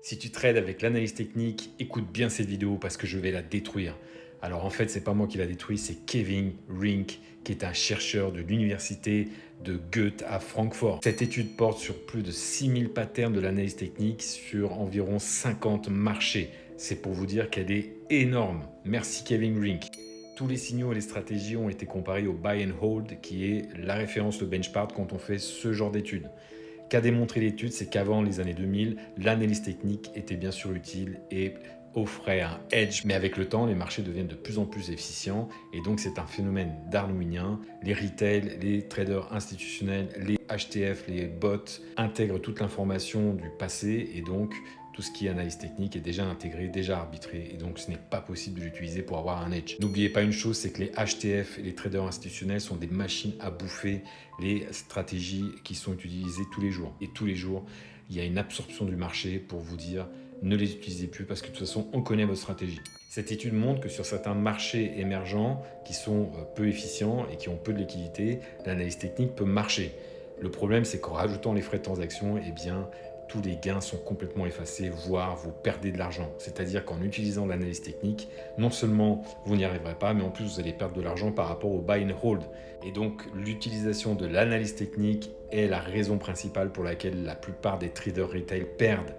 Si tu trades avec l'analyse technique, écoute bien cette vidéo parce que je vais la détruire. Alors en fait, c'est pas moi qui l'a détruit, c'est Kevin Rink, qui est un chercheur de l'université de Goethe à Francfort. Cette étude porte sur plus de 6000 patterns de l'analyse technique sur environ 50 marchés. C'est pour vous dire qu'elle est énorme. Merci Kevin Rink. Tous les signaux et les stratégies ont été comparés au buy and hold, qui est la référence, le benchmark quand on fait ce genre d'études. Qu'a démontré l'étude, c'est qu'avant les années 2000, l'analyse technique était bien sûr utile et offrait un edge, mais avec le temps, les marchés deviennent de plus en plus efficients et donc c'est un phénomène darwinien. Les retail, les traders institutionnels, les HTF, les bots intègrent toute l'information du passé et donc tout ce qui est analyse technique est déjà intégré, déjà arbitré et donc ce n'est pas possible de l'utiliser pour avoir un edge. N'oubliez pas une chose, c'est que les HTF et les traders institutionnels sont des machines à bouffer les stratégies qui sont utilisées tous les jours. Et tous les jours, il y a une absorption du marché pour vous dire ne les utilisez plus parce que de toute façon, on connaît votre stratégie. Cette étude montre que sur certains marchés émergents qui sont peu efficients et qui ont peu de liquidité, l'analyse technique peut marcher. Le problème, c'est qu'en rajoutant les frais de transaction, eh bien, tous les gains sont complètement effacés, voire vous perdez de l'argent. C'est-à-dire qu'en utilisant l'analyse technique, non seulement vous n'y arriverez pas, mais en plus vous allez perdre de l'argent par rapport au buy and hold. Et donc l'utilisation de l'analyse technique est la raison principale pour laquelle la plupart des traders retail perdent.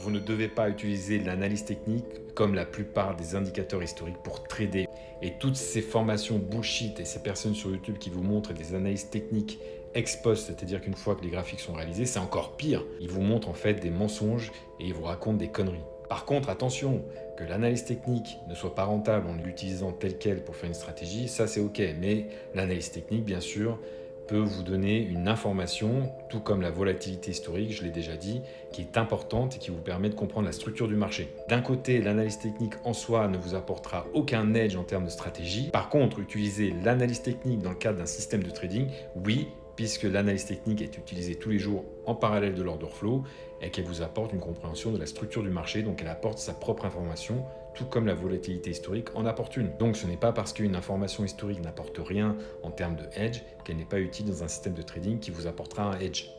Vous ne devez pas utiliser l'analyse technique comme la plupart des indicateurs historiques pour trader. Et toutes ces formations bullshit et ces personnes sur YouTube qui vous montrent des analyses techniques ex post, c'est-à-dire qu'une fois que les graphiques sont réalisés, c'est encore pire. Ils vous montrent en fait des mensonges et ils vous racontent des conneries. Par contre, attention, que l'analyse technique ne soit pas rentable en l'utilisant telle quelle pour faire une stratégie, ça c'est ok. Mais l'analyse technique, bien sûr, peut vous donner une information, tout comme la volatilité historique, je l'ai déjà dit, qui est importante et qui vous permet de comprendre la structure du marché. D'un côté, l'analyse technique en soi ne vous apportera aucun edge en termes de stratégie. Par contre, utiliser l'analyse technique dans le cadre d'un système de trading, oui, puisque l'analyse technique est utilisée tous les jours en parallèle de l'order flow et qu'elle vous apporte une compréhension de la structure du marché, donc elle apporte sa propre information, tout comme la volatilité historique en apporte une. Donc ce n'est pas parce qu'une information historique n'apporte rien en termes de hedge qu'elle n'est pas utile dans un système de trading qui vous apportera un hedge.